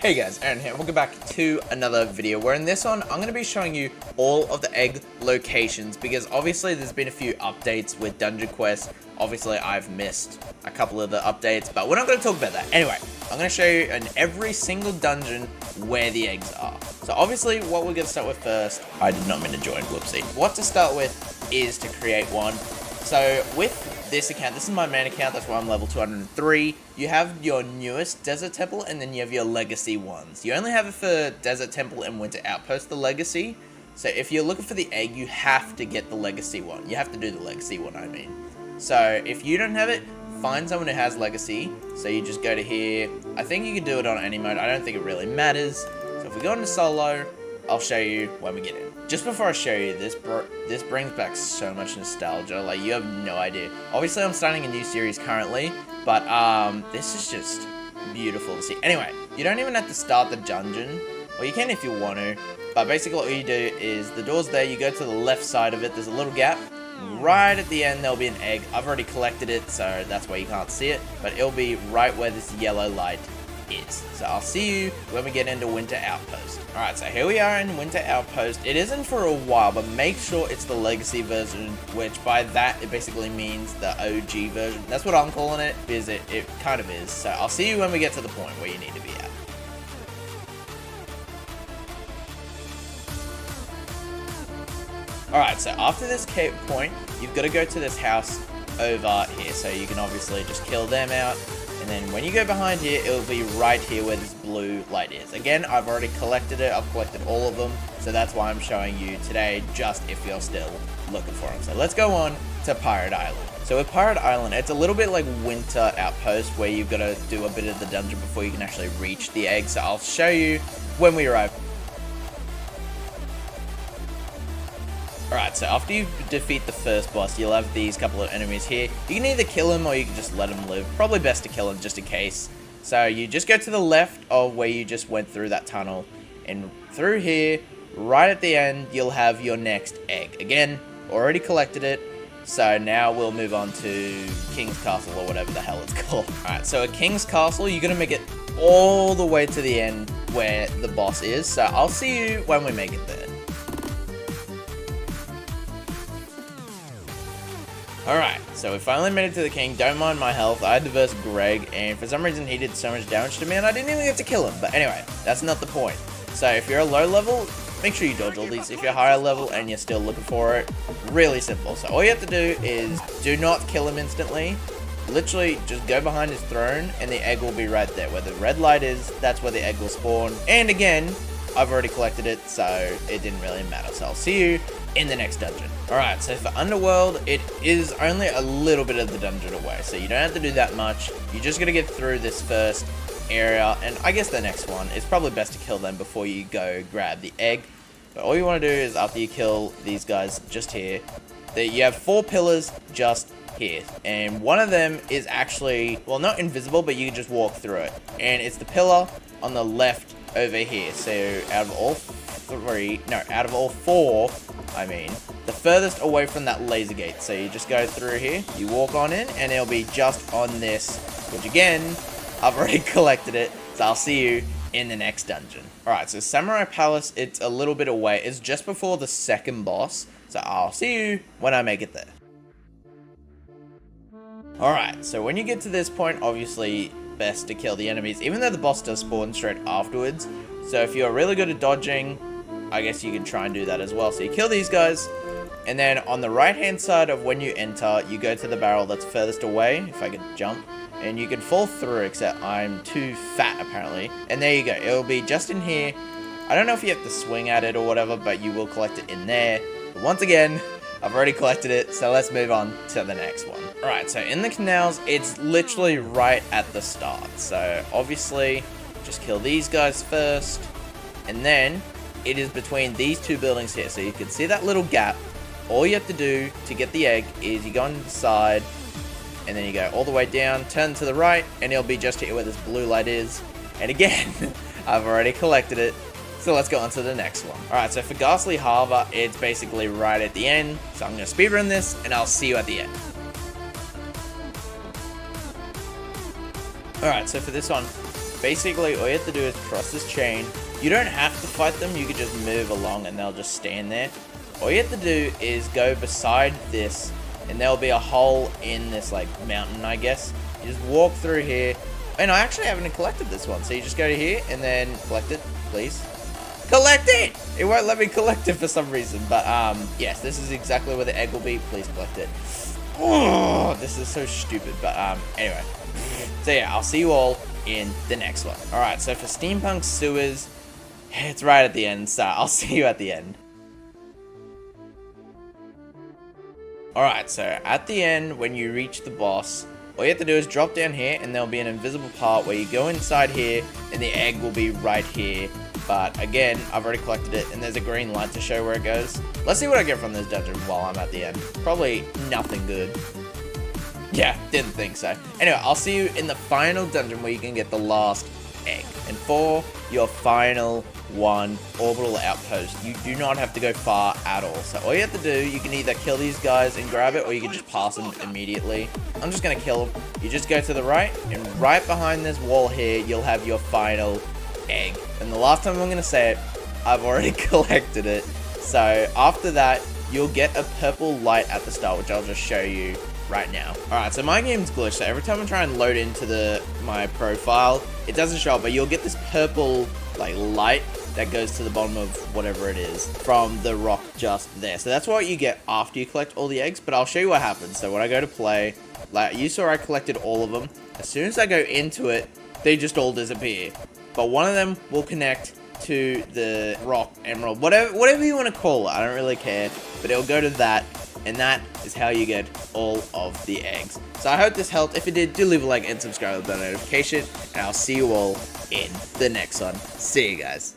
Hey guys, Aaron here, welcome back to another video where in this one, I'm going to be showing you all of the egg locations because obviously there's been a few updates with Dungeon Quest. Obviously I've missed a couple of the updates, but we're not going to talk about that. Anyway, I'm going to show you in every single dungeon where the eggs are. So obviously what we're going to start with first, I did not mean to join, whoopsie. What to start with is to create one. So with this account, this is my main account, that's why I'm level 203. You have your newest Desert Temple, and then you have your Legacy ones. You only have it for Desert Temple and Winter Outpost, the Legacy. So if you're looking for the egg, you have to get the Legacy one. You have to do the Legacy one, I mean. So if you don't have it, find someone who has Legacy. So you just go to here. I think you can do it on any mode. I don't think it really matters. So if we go into solo, I'll show you when we get in. Just before I show you, this brings back so much nostalgia, like you have no idea. Obviously I'm starting a new series currently, but this is just beautiful to see. Anyway, you don't even have to start the dungeon, or you can if you want to, but basically what you do is the door's there, you go to the left side of it, there's a little gap. Right at the end there'll be an egg. I've already collected it, so that's why you can't see it, but it'll be right where this yellow light is. So I'll see you when we get into Winter Outpost. Alright, so here we are in Winter Outpost. It isn't for a while, but make sure it's the Legacy version, which by that it basically means the OG version. That's what I'm calling it, because it kind of is. So I'll see you when we get to the point where you need to be at. Alright, so after this point, you've got to go to this house over here. So you can obviously just kill them out. And then when you go behind here, it'll be right here where this blue light is. Again, I've already collected it. I've collected all of them. So that's why I'm showing you today, just if you're still looking for them. So let's go on to Pirate Island. So with Pirate Island, it's a little bit like Winter Outpost, where you've got to do a bit of the dungeon before you can actually reach the egg. So I'll show you when we arrive. Alright, so after you defeat the first boss, you'll have these couple of enemies here. You can either kill them or you can just let them live. Probably best to kill them just in case. So you just go to the left of where you just went through that tunnel. And through here, right at the end, you'll have your next egg. Again, already collected it. So now we'll move on to King's Castle or whatever the hell it's called. Alright, so at King's Castle, you're going to make it all the way to the end where the boss is. So I'll see you when we make it there. Alright, so we finally made it to the king. Don't mind my health. I had to verse Greg, and for some reason he did so much damage to me, and I didn't even get to kill him. But anyway, that's not the point. So if you're a low level, make sure you dodge all these. If you're higher level and you're still looking for it, really simple. So all you have to do is do not kill him instantly. Literally, just go behind his throne, and the egg will be right there. Where the red light is, that's where the egg will spawn. And again, I've already collected it, so it didn't really matter. So I'll see you in the next dungeon. Alright, so for Underworld, it is only a little bit of the dungeon away, so you don't have to do that much. You're just gonna get through this first area, and I guess the next one. It's probably best to kill them before you go grab the egg. But all you want to do is after you kill these guys just here, you have 4 pillars just here, and one of them is actually, well, not invisible, but you can just walk through it, and it's the pillar on the left over here. So out of all 4, I mean, the furthest away from that laser gate. So you just go through here, you walk on in, and it'll be just on this, which again, I've already collected it, so I'll see you in the next dungeon. Alright, so Samurai Palace, it's a little bit away. It's just before the second boss, so I'll see you when I make it there. Alright, so when you get to this point, obviously best to kill the enemies, even though the boss does spawn straight afterwards. So if you're really good at dodging, I guess you can try and do that as well. So you kill these guys, and then on the right hand side of when you enter, you go to the barrel that's furthest away, if I could jump, and you can fall through, except I'm too fat apparently. And there you go, it'll be just in here. I don't know if you have to swing at it or whatever, but you will collect it in there. But once again, I've already collected it, so let's move on to the next one. Alright, so in the canals, it's literally right at the start. So obviously, just kill these guys first, and then it is between these 2 buildings here. So you can see that little gap. All you have to do to get the egg is you go on the side, and then you go all the way down, turn to the right, and it'll be just here where this blue light is. And again, I've already collected it. So let's go on to the next one. Alright, so for Ghastly Harbor, it's basically right at the end. So I'm going to speedrun this, and I'll see you at the end. Alright, so for this one, basically all you have to do is cross this chain. You don't have to fight them, you can just move along and they'll just stand there. All you have to do is go beside this, and there'll be a hole in this like mountain, I guess. You just walk through here, and I actually haven't collected this one, so you just go to here and then collect it, please. Collect it! It won't let me collect it for some reason, but yes, this is exactly where the egg will be. Please collect it. Oh, this is so stupid, but anyway. So yeah, I'll see you all in the next one. Alright, so for Steampunk Sewers, it's right at the end, so I'll see you at the end. Alright, so at the end, when you reach the boss, all you have to do is drop down here, and there'll be an invisible part where you go inside here, and the egg will be right here. But again, I've already collected it, and there's a green light to show where it goes. Let's see what I get from this dungeon while I'm at the end. Probably nothing good. Yeah, didn't think so. Anyway, I'll see you in the final dungeon where you can get the last egg. And for your final one, Orbital Outpost, you do not have to go far at all. So all you have to do, you can either kill these guys and grab it, or you can just pass them immediately. I'm just going to kill them. You just go to the right, and right behind this wall here, you'll have your final egg. And the last time I'm going to say it, I've already collected it. So after that, you'll get a purple light at the start, which I'll just show you right now. Alright, so my game's glitched, so every time I try and load into my profile, it doesn't show up, but you'll get this purple like light that goes to the bottom of whatever it is from the rock just there. So that's what you get after you collect all the eggs, but I'll show you what happens. So when I go to play, like you saw I collected all of them. As soon as I go into it, they just all disappear. But one of them will connect to the rock, emerald, whatever you want to call it. I don't really care, but it'll go to that, and that is how you get all of the eggs. So I hope this helped. If it did, do leave a like and subscribe with the notification, and I'll see you all in the next one. See you guys.